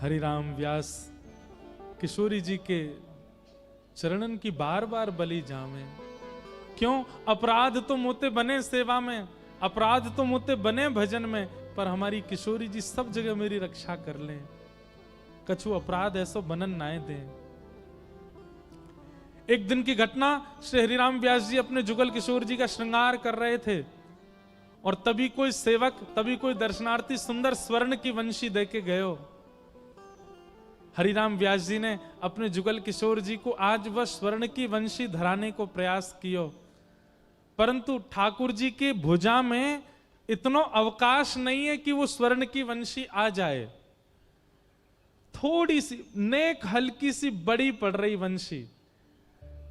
हरिराम व्यास किशोरी जी के चरणन की बार बार बलि जावे। क्यों? अपराध तो मोते बने सेवा में, अपराध तो मोते बने भजन में, पर हमारी किशोरी जी सब जगह मेरी रक्षा कर ले। कछु अपराध ऐसो बनन नाय दे। एक दिन की घटना, श्री हरिराम व्यास जी अपने जुगल किशोर जी का श्रृंगार कर रहे थे और तभी कोई सेवक, तभी कोई दर्शनार्थी सुंदर स्वर्ण की वंशी देके गयो। हरिराम व्यास जी ने अपने जुगल किशोर जी को आज वह स्वर्ण की वंशी धराने को प्रयास कियो, परंतु ठाकुर जी के भुजा में इतना अवकाश नहीं है कि वो स्वर्ण की वंशी आ जाए। थोड़ी सी नेक हल्की सी बड़ी पड़ रही वंशी,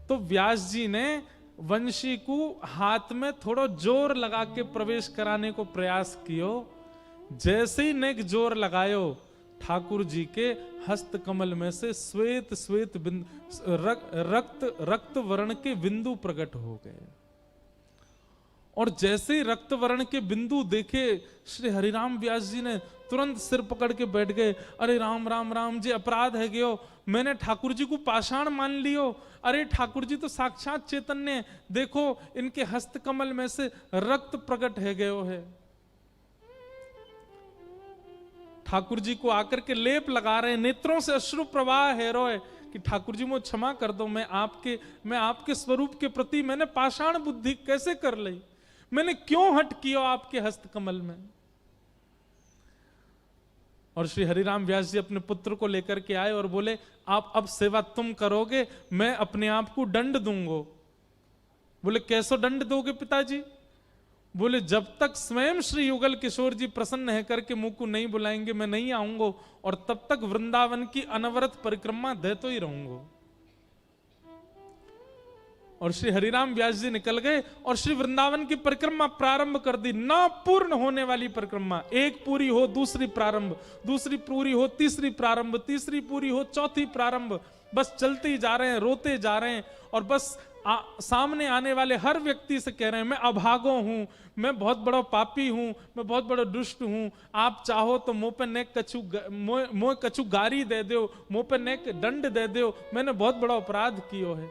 तो व्यास जी ने वंशी को हाथ में थोड़ा जोर लगा के प्रवेश कराने को प्रयास कियो। जैसे ही नेक जोर लगायो, ठाकुर जी के हस्त कमल में से श्वेत श्वेत रक्त वर्ण के बिंदु प्रकट हो गए। और जैसे ही रक्त वर्ण के बिंदु देखे, श्री हरिराम व्यास जी ने तुरंत सिर पकड़ के बैठ गए। अरे राम राम राम जी, अपराध है गयो, मैंने ठाकुर जी को पाषाण मान लियो। अरे ठाकुर जी तो साक्षात चैतन्य, देखो इनके हस्त कमल में से रक्त प्रकट है गयो है। ठाकुर जी को आकर के लेप लगा रहे, नेत्रों से अश्रु प्रवाह है रोए कि ठाकुर जी मुझे क्षमा कर दो, मैं आपके स्वरूप के प्रति मैंने पाषाण बुद्धि कैसे कर ली, मैंने क्यों हट किया आपके हस्त कमल में। और श्री हरिराम व्यास जी अपने पुत्र को लेकर के आए और बोले, आप अब सेवा तुम करोगे, मैं अपने आप को दंड दूंगा। बोले कैसो दंड दोगे पिताजी? बोले जब तक स्वयं श्री युगल किशोर जी प्रसन्न है करके मुंह को नहीं बुलाएंगे मैं नहीं आऊंगा, और तब तक वृंदावन की अनवरत परिक्रमा देते ही रहूंगा। और श्री हरिराम व्यास जी निकल गए और श्री वृंदावन की परिक्रमा प्रारंभ कर दी। ना पूर्ण होने वाली परिक्रमा, एक पूरी हो दूसरी प्रारंभ, दूसरी पूरी हो तीसरी प्रारंभ, तीसरी पूरी हो चौथी प्रारंभ, बस चलते ही जा रहे हैं, रोते जा रहे हैं। और बस सामने आने वाले हर व्यक्ति से कह रहे हैं, मैं अभागो हूं, मैं बहुत बड़ा पापी हूं, मैं बहुत बड़ा दुष्ट हूं, आप चाहो तो मुंह पे नेक कछु गारी दे दो, मुंह पे नेक दंड दे दो, मैंने बहुत बड़ा अपराध किया है।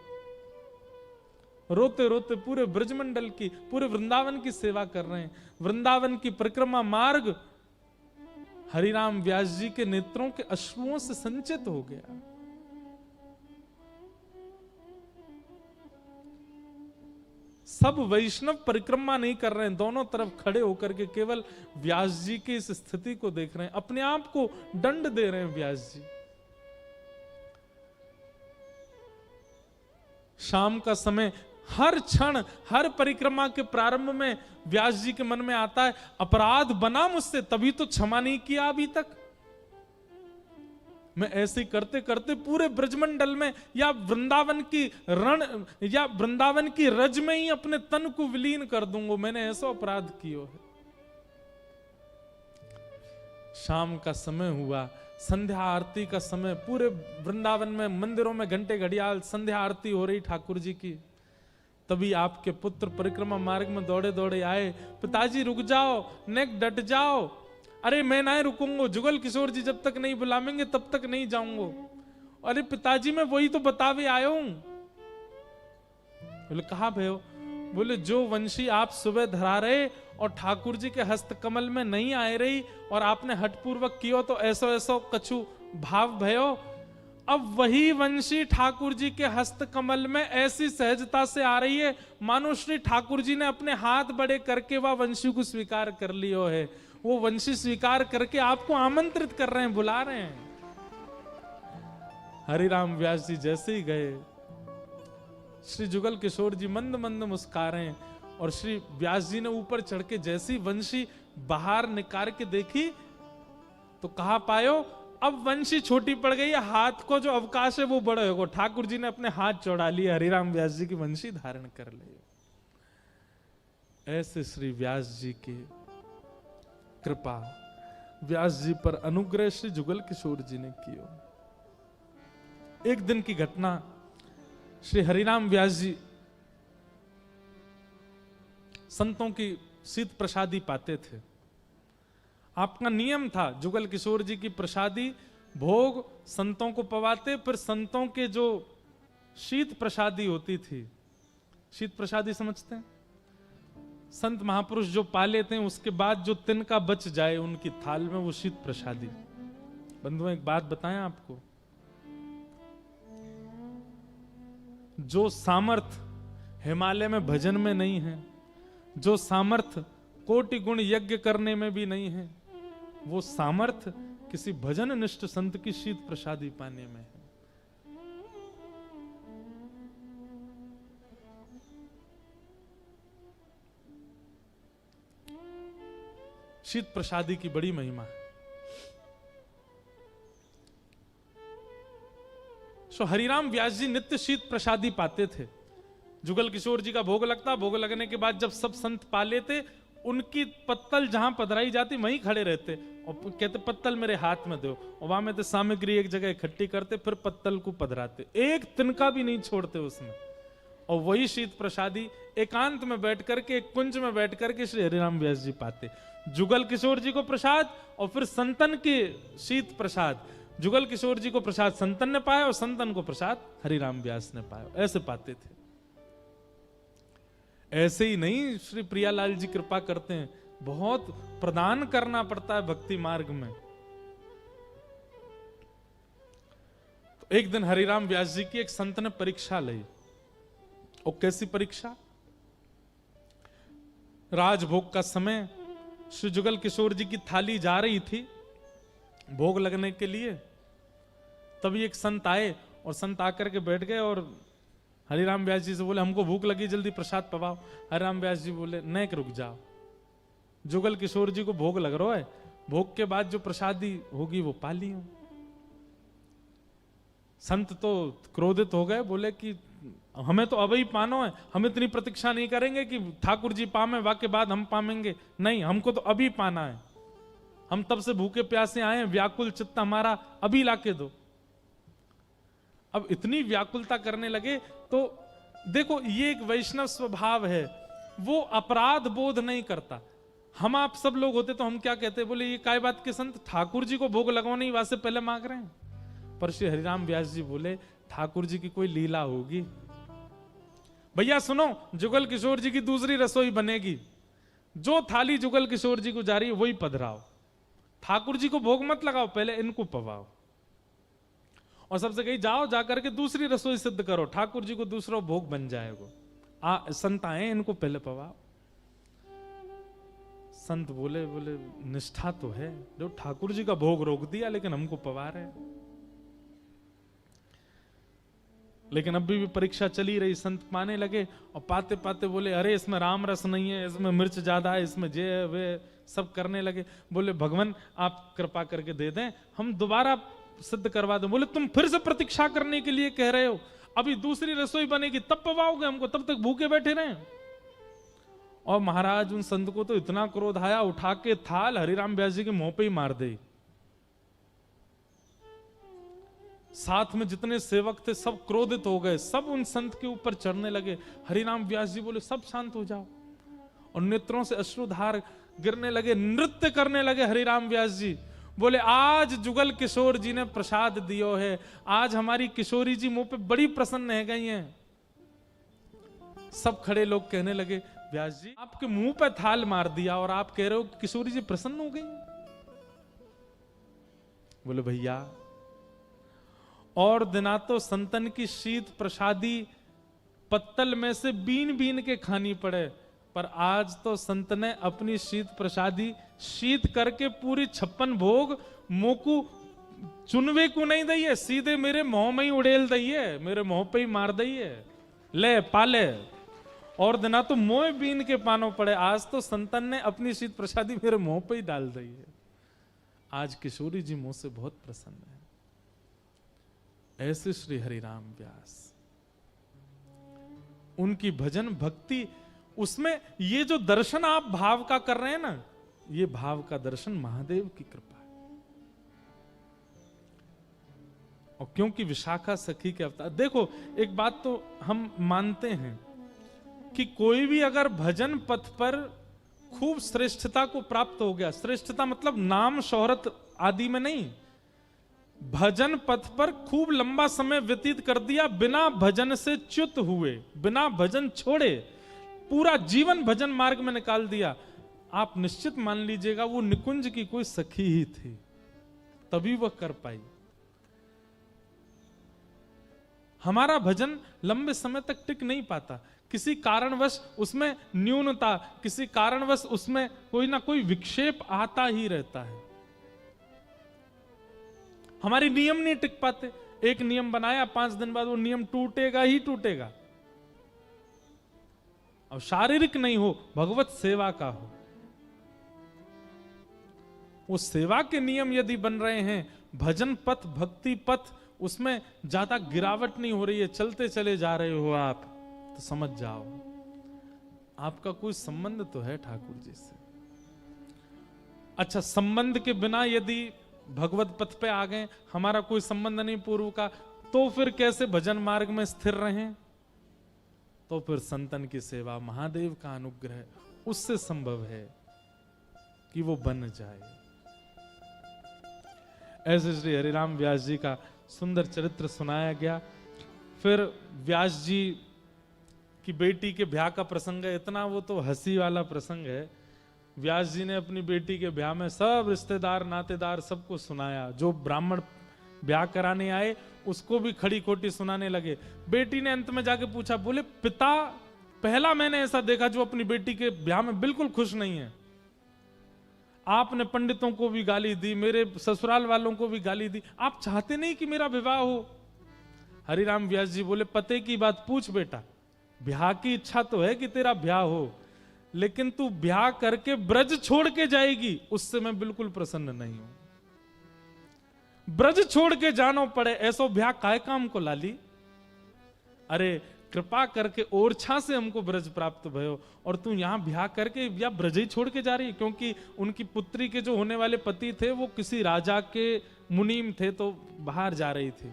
रोते रोते पूरे ब्रजमंडल की, पूरे वृंदावन की सेवा कर रहे हैं। वृंदावन की परिक्रमा मार्ग हरिराम व्यास जी के नेत्रों के अश्रुओं से संचित हो गया। सब वैष्णव परिक्रमा नहीं कर रहे हैं, दोनों तरफ खड़े होकर के केवल व्यास जी की इस स्थिति को देख रहे हैं, अपने आप को दंड दे रहे हैं व्यास जी। शाम का समय, हर क्षण, हर परिक्रमा के प्रारंभ में व्यास जी के मन में आता है, अपराध बना मुझसे, तभी तो क्षमा नहीं किया अभी तक। मैं ऐसे करते करते पूरे ब्रजमंडल में या वृंदावन की रज में ही अपने तन को विलीन कर दूंगा, मैंने ऐसा अपराध किया है। शाम का समय हुआ, संध्या आरती का समय, पूरे वृंदावन में मंदिरों में घंटे घड़ियाल संध्या आरती हो रही ठाकुर जी की। तभी आपके पुत्र परिक्रमा मार्ग में दौड़े दौड़े आए, पिताजी रुक जाओ, नेक डट जाओ। अरे मैं नहीं रुकूंगा, जुगल किशोर जी जब तक नहीं बुलावेंगे तब तक नहीं जाऊंगा। अरे पिताजी मैं वही तो बतावे आया हूं। बोले कहा भयो? बोले जो वंशी आप सुबह धरा रहे और ठाकुर जी के हस्त कमल में नहीं आए रही और आपने हठपूर्वक कियो तो ऐसो ऐसो कछु भाव भयो, अब वही वंशी ठाकुर जी के हस्त कमल में ऐसी सहजता से आ रही है मानो श्री ठाकुर जी ने अपने हाथ बड़े करके वह वंशी को स्वीकार कर लियो है। वो वंशी स्वीकार करके आपको आमंत्रित कर रहे हैं, बुला रहे हैं। हरिराम व्यास जी जैसे ही गए, श्री जुगल किशोर जी मंद मंद मुस्कुरा रहे हैं और श्री व्यास जी ने ऊपर चढ़ के जैसी वंशी बाहर निकाल के देखी तो कहा पायो अब वंशी छोटी पड़ गई है, हाथ को जो अवकाश है वो बड़ा होगा। ठाकुर जी ने अपने हाथ चौड़ा लिए, हरिराम व्यास जी की वंशी धारण कर ली। ऐसे श्री व्यास जी की कृपा, व्यास जी पर अनुग्रह श्री जुगल किशोर जी ने किया। एक दिन की घटना, श्री हरिराम व्यास जी संतों की शीत प्रसादी पाते थे। आपका नियम था जुगल किशोर जी की प्रसादी भोग संतों को पवाते, फिर संतों के जो शीत प्रसादी होती थी, शीत प्रसादी समझते हैं, संत महापुरुष जो पा लेते हैं उसके बाद जो तिनका बच जाए उनकी थाल में, वो शीत प्रसादी। बंधुओं एक बात बताएं आपको, जो सामर्थ हिमालय में भजन में नहीं है, जो सामर्थ कोटि गुण यज्ञ करने में भी नहीं है, वो सामर्थ किसी भजन निष्ठ संत की शीत प्रसादी पाने में है। शीत प्रसादी की बड़ी महिमा है। सो हरिराम व्यास जी नित्य शीत प्रसादी पाते थे। जुगल किशोर जी का भोग लगता, भोग लगने के बाद जब सब संत पा लेते, उनकी पत्तल जहां पधराई जाती वहीं खड़े रहते और कहते पत्तल मेरे हाथ में दो, और वहां में तो सामग्री एक जगह इकट्ठी करते, फिर पत्तल को पधराते, एक तिनका भी नहीं छोड़ते उसमें। और वही शीत प्रसादी एकांत में बैठ करके, एक कुंज में बैठ करके श्री हरिराम व्यास जी पाते। जुगल किशोर जी को प्रसाद और फिर संतन के शीत प्रसाद, जुगल किशोर जी को प्रसाद संतन ने पाया और संतन को प्रसाद हरिराम व्यास ने पाया, ऐसे पाते थे। ऐसे ही नहीं, श्री प्रियालाल जी कृपा करते हैं, बहुत प्रदान करना पड़ता है भक्ति मार्ग में। तो एक दिन हरिराम व्यास जी की एक संत ने परीक्षा ली। और कैसी परीक्षा? राजभोग का समय, श्री जुगल किशोर जी की थाली जा रही थी भोग लगने के लिए, तभी एक संत आए और संत आकर के बैठ गए और हरिराम व्यास जी से बोले हमको भूख लगी, जल्दी प्रसाद पवाओ। हरिराम व्यास जी बोले नहीं, रुक जाओ, जुगल किशोर जी को भोग लग रहा है, भोग के बाद जो प्रसादी होगी वो पा लियो। संत तो क्रोधित हो गए, बोले कि हमें तो अभी पानो है, हम इतनी प्रतीक्षा नहीं करेंगे कि ठाकुर जी पामे वाके बाद हम पामेंगे, नहीं, हमको तो अभी पाना है, हम तब से भूखे प्यासे आए हैं, व्याकुल चित्त हमारा, अभी लाके दो। अब इतनी व्याकुलता करने लगे तो देखो, ये एक वैष्णव स्वभाव है, वो अपराध बोध नहीं करता। हम आप सब लोग होते तो हम क्या कहते, बोले ये काय बात के संत, ठाकुर जी को भोग लगवाने ही वास्ते पहले मांग रहे हैं। पर श्री हरिराम व्यास जी बोले ठाकुर जी की कोई लीला होगी। भैया सुनो, जुगल किशोर जी की दूसरी रसोई बनेगी, जो थाली जुगल किशोर जी को जा रही है वही पधराओ, ठाकुर जी को भोग मत लगाओ, पहले इनको पवाओ। और सबसे कही जाओ, जाकर के दूसरी रसोई सिद्ध करो, ठाकुर जी को दूसरा भोग बन जाएगा। संत आए, इनको पहले पवाओ। संत बोले निष्ठा तो है, जो ठाकुर जी का भोग रोक दिया लेकिन हमको पवा रहे। लेकिन अभी भी परीक्षा चली रही, संत पाने लगे और पाते पाते बोले अरे इसमें राम रस नहीं है, इसमें मिर्च ज्यादा है, इसमें जे वे सब करने लगे। बोले भगवान आप कृपा करके दे दें, हम दोबारा सिद्ध करवा दें। बोले तुम फिर से प्रतीक्षा करने के लिए कह रहे हो, अभी दूसरी रसोई बनेगी तब पवाओगे हमको, तब तक भूखे बैठे रहे। और महाराज उन संत को तो इतना क्रोध आया, उठा के थाल हरिराम व्यास जी के मुंह पे ही मार दे। साथ में जितने सेवक थे सब क्रोधित हो गए, सब उन संत के ऊपर चढ़ने लगे। हरिराम व्यास जी बोले सब शांत हो जाओ, और नेत्रों से अश्रुधार गिरने लगे, नृत्य करने लगे हरिराम व्यास जी। बोले आज जुगल किशोर जी ने प्रसाद दियो है, आज हमारी किशोरी जी मुंह पे बड़ी प्रसन्न है गई हैं। सब खड़े लोग कहने लगे व्यास जी आपके मुंह पे थाल मार दिया और आप कह रहे हो किशोरी जी प्रसन्न हो गई। बोले भैया और दिना तो संतन की शीत प्रसादी पत्तल में से बीन बीन के खानी पड़े, पर आज तो संत ने अपनी शीत प्रसादी शीत करके पूरी 56 भोग मोकू चुनवे को नहीं दई है, सीधे मेरे मुंह में ही उड़ेल दई है, मेरे मुंह पे ही मार दई है, ले पाले। और दिना तो मोह बीन के पानो पड़े, आज तो संतन ने अपनी शीत प्रसादी मेरे मुंह पे ही डाल दी है। आज किशोरी जी मुंह से बहुत प्रसन्न है। ऐसे श्री हरिराम व्यास, उनकी भजन भक्ति, उसमें ये जो दर्शन आप भाव का कर रहे हैं ना, ये भाव का दर्शन महादेव की कृपा है। और क्योंकि विशाखा सखी के अवतार, देखो एक बात तो हम मानते हैं कि कोई भी अगर भजन पथ पर खूब श्रेष्ठता को प्राप्त हो गया, श्रेष्ठता मतलब नाम शोहरत आदि में नहीं, भजन पथ पर खूब लंबा समय व्यतीत कर दिया, बिना भजन से च्युत हुए, बिना भजन छोड़े पूरा जीवन भजन मार्ग में निकाल दिया। आप निश्चित मान लीजिएगा वो निकुंज की कोई सखी ही थी, तभी वह कर पाई। हमारा भजन लंबे समय तक टिक नहीं पाता, किसी कारणवश उसमें न्यूनता, किसी कारणवश उसमें कोई ना कोई विक्षेप आता ही रहता है। हमारे नियम नहीं टिक पाते। एक नियम बनाया, 5 दिन बाद वो नियम टूटेगा ही टूटेगा। अब शारीरिक नहीं हो, भगवत सेवा का हो, वो सेवा के नियम यदि बन रहे हैं, भजन पथ, भक्ति पथ, उसमें ज्यादा गिरावट नहीं हो रही है, चलते चले जा रहे हो आप, तो समझ जाओ आपका कोई संबंध तो है ठाकुर जी से। अच्छा, संबंध के बिना यदि भगवत पथ पे आ गए, हमारा कोई संबंध नहीं पूर्व का, तो फिर कैसे भजन मार्ग में स्थिर रहें? तो फिर संतन की सेवा, महादेव का अनुग्रह, उससे संभव है कि वो बन जाए। ऐसे श्री हरिराम व्यास जी का सुंदर चरित्र सुनाया गया। फिर व्यास जी की बेटी के ब्याह का प्रसंग है, इतना वो तो हंसी वाला प्रसंग है। व्यास जी ने अपनी बेटी के ब्याह में सब रिश्तेदार नातेदार सबको सुनाया, जो ब्राह्मण ब्याह कराने आए उसको भी खड़ी खोटी सुनाने लगे। बेटी ने अंत में जाके पूछा, बोले पिता, पहला मैंने ऐसा देखा जो अपनी बेटी के ब्याह में बिल्कुल खुश नहीं है। आपने पंडितों को भी गाली दी, मेरे ससुराल वालों को भी गाली दी, आप चाहते नहीं कि मेरा विवाह हो। हरिराम व्यास जी बोले, पते की बात पूछ बेटा, ब्याह की इच्छा तो है कि तेरा ब्याह हो, लेकिन तू ब्याह करके ब्रज छोड़ के जाएगी, उससे मैं बिल्कुल प्रसन्न नहीं हूं। ब्रज छोड़ के जानो पड़े, ऐसो ब्याह काय काम को लाली। अरे कृपा करके ओरछा से हमको ब्रज प्राप्त भयो, और तू यहां ब्याह करके या ब्रज ही छोड़ के जा रही है। क्योंकि उनकी पुत्री के जो होने वाले पति थे वो किसी राजा के मुनीम थे, तो बाहर जा रही थी।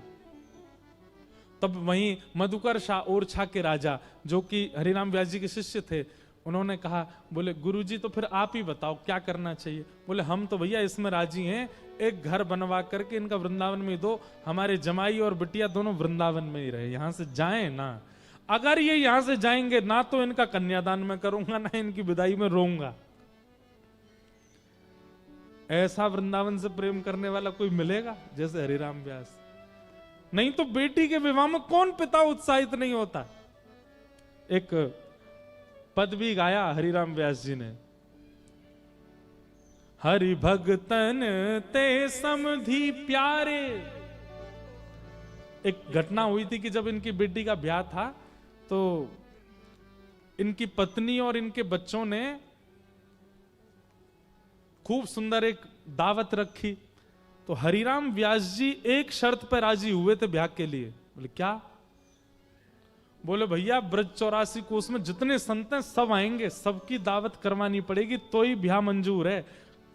तब वहीं मधुकर शाह ओरछा के राजा, जो कि हरिराम व्यास जी के शिष्य थे, उन्होंने कहा, बोले गुरुजी तो फिर आप ही बताओ क्या करना चाहिए। बोले हम तो भैया इसमें राजी हैं, एक घर बनवा करके इनका वृंदावन में दो, हमारे जमाई और बिटिया दोनों वृंदावन में ही रहे, यहां से जाएं ना। अगर ये यहां से जाएंगे ना तो इनका कन्यादान में करूंगा, ना इनकी विदाई में रोऊंगा। ऐसा वृंदावन से प्रेम करने वाला कोई मिलेगा जैसे हरिराम व्यास? नहीं तो बेटी के विवाह में कौन पिता उत्साहित नहीं होता। एक पद भी गाया हरिराम व्यास जी ने, हरि भगतन ते समधी प्यारे। एक घटना हुई थी कि जब इनकी बेटी का ब्याह था, तो इनकी पत्नी और इनके बच्चों ने खूब सुंदर एक दावत रखी। तो हरिराम व्यास जी एक शर्त पर राजी हुए थे ब्याह के लिए। बोले क्या? बोले भैया ब्रज 84 कोस में जितने संत हैं सब आएंगे, सबकी दावत करवानी पड़ेगी तो ही ब्याह मंजूर है।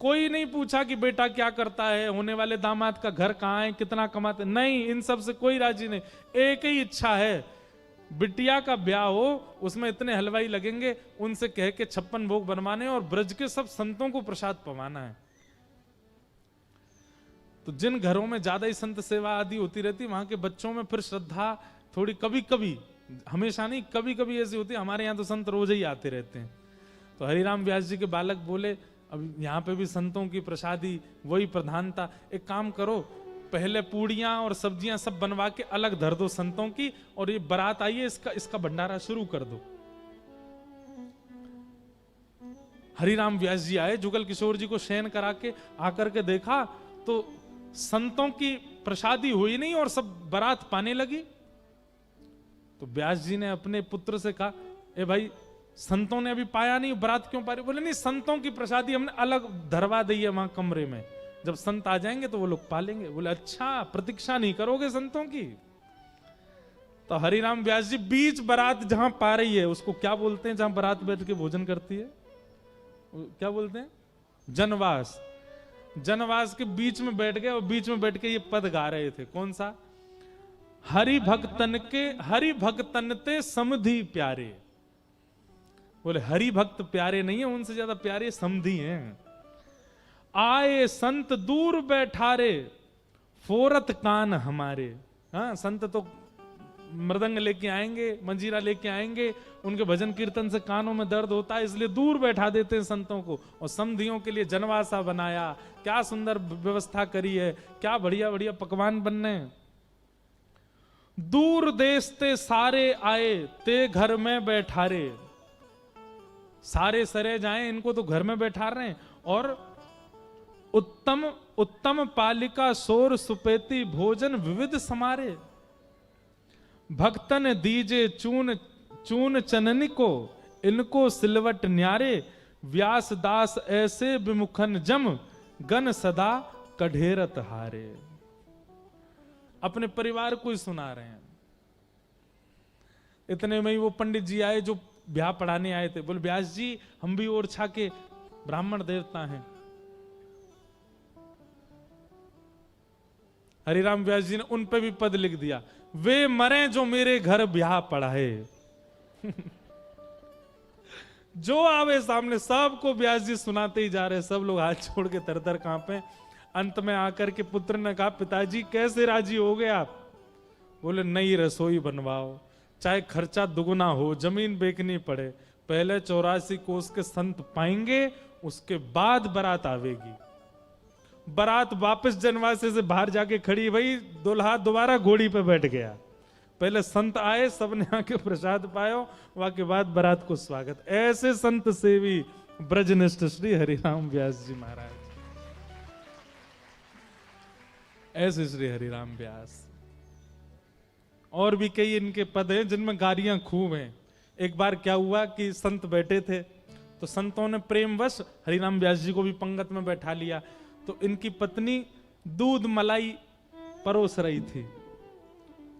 कोई नहीं पूछा कि बेटा क्या करता है, होने वाले दामाद का घर कहाँ है, कितना कमाते, नहीं, इन सब से कोई राजी नहीं। एक ही इच्छा है, बिटिया का ब्याह हो, उसमें इतने हलवाई लगेंगे, उनसे कह के 56 भोग बनवाने और ब्रज के सब संतों को प्रसाद पवाना है। तो जिन घरों में ज्यादा ही संत सेवा आदि होती रहती, वहां के बच्चों में फिर श्रद्धा थोड़ी कभी कभी, हमेशा नहीं, कभी कभी ऐसी होती है। हमारे यहाँ तो संत रोज ही आते रहते हैं। तो हरिराम व्यास जी के बालक बोले, अब यहाँ पे भी संतों की प्रसादी वही प्रधानता, एक काम करो, पहले पूड़ियां और सब्जियां सब बनवा के अलग धर दो संतों की, और ये बारात आई है इसका भंडारा शुरू कर दो। हरिराम व्यास जी आए, जुगल किशोर जी को शयन करा के आकर के देखा तो संतों की प्रसादी हुई नहीं और सब बारात पाने लगी। तो व्यास जी ने अपने पुत्र से कहा, ए भाई संतों ने अभी पाया नहीं, बारात क्यों पा रही? बोले नहीं, संतों की प्रसादी हमने अलग धरवा दी है वहां कमरे में, जब संत आ जाएंगे तो वो लोग पालेंगे। बोले अच्छा, प्रतीक्षा नहीं करोगे संतों की? तो हरिराम व्यास जी बीच बारात जहां पा रही है, उसको क्या बोलते हैं जहां बारात बैठ के भोजन करती है, क्या बोलते हैं? जनवास। जनवास के बीच में बैठ गए और बीच में बैठ के ये पद गा रहे थे। कौन सा? हरि भक्तन ते समधी प्यारे। बोले हरि भक्त प्यारे नहीं है, उनसे ज्यादा प्यारे समधी हैं। आए संत दूर बैठारे, फोरत कान हमारे। हाँ, संत तो मृदंग लेके आएंगे, मंजीरा लेके आएंगे, उनके भजन कीर्तन से कानों में दर्द होता है, इसलिए दूर बैठा देते हैं संतों को। और समधियों के लिए जनवासा बनाया, क्या सुंदर व्यवस्था करी है, क्या बढ़िया बढ़िया पकवान बनने। दूर देश ते सारे आए ते घर में बैठारे। सारे सरे जाएं, इनको तो घर में बैठा रहे हैं। और उत्तम उत्तम पालिका सोर सुपेती भोजन विविध समारे। भक्तन दीजे चून चून चननी को, इनको सिलवट न्यारे। व्यास दास ऐसे विमुखन जम, गन सदा कढ़ेरत हारे। अपने परिवार को ही सुना रहे हैं। इतने में ही वो पंडित जी आए जो ब्याह पढ़ाने आए थे। बोले व्यास जी, हम भी ओरछा के ब्राह्मण देवता हैं। हरिराम व्यास जी ने उन पे भी पद लिख दिया, वे मरे जो मेरे घर ब्याह पढ़ाए। जो आवे सामने सबको व्यास जी सुनाते ही जा रहे। सब लोग हाथ छोड़ के तर तर कांपे। अंत में आकर के पुत्र ने कहा, पिताजी कैसे राजी हो गए आप? बोले नई रसोई बनवाओ, चाहे खर्चा दुगुना हो, जमीन बेचनी पड़े, पहले 84 कोस के संत पाएंगे, उसके बाद बारात आवेगी। बारात वापस जनवासे से बाहर जाके खड़ी भई, दुल्हा दोबारा घोड़ी पे बैठ गया। पहले संत आए, सबने आके प्रसाद पायो, वाके बाद बारात को स्वागत। ऐसे संत सेवी ब्रजनिष्ठ श्री हरिराम व्यास जी महाराज। ऐसे श्री हरिराम व्यास। और भी कई इनके पद हैं जिनमें गालियां खूब हैं। एक बार क्या हुआ कि संत बैठे थे, तो संतों ने प्रेमवश हरिराम व्यास जी को भी पंगत में बैठा लिया। तो इनकी पत्नी दूध मलाई परोस रही थी।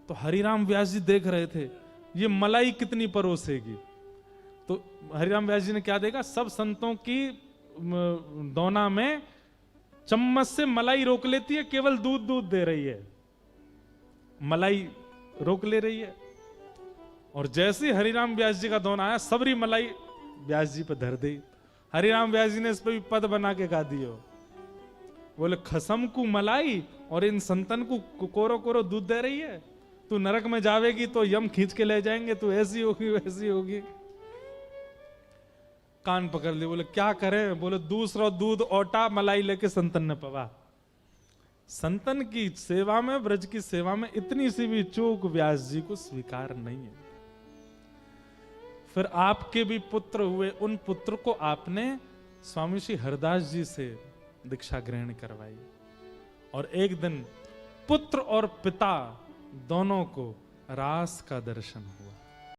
तो हरिराम व्यास जी देख रहे थे ये मलाई कितनी परोसेगी। तो हरिराम व्यास जी ने क्या देखा, सब संतों की दोना में चम्मच से मलाई रोक लेती है, केवल दूध दूध दे रही है, मलाई रोक ले रही है। और जैसे हरिराम व्यास जी का दोना आया, सबरी मलाई व्यास जी पे धर दी। हरिराम व्यास जी ने इस पे भी पद बना के गा दियो। बोले खसम को मलाई और इन संतन को कोरो कोरो दूध दे रही है। तू नरक में जावेगी तो यम खींच के ले जाएंगे, तू ऐसी होगी वैसी होगी। कान पकड़ लिए। बोले क्या करें? बोले दूसरा दूध ओटा मलाई लेके संतन ने पवा। संतन की सेवा में, ब्रज की सेवा में इतनी सी भी चूक व्यास जी को स्वीकार नहीं है। फिर आपके भी पुत्र हुए, उन पुत्र को आपने स्वामी श्री हरदास जी से दीक्षा ग्रहण करवाई। और एक दिन पुत्र और पिता दोनों को रास का दर्शन हुआ।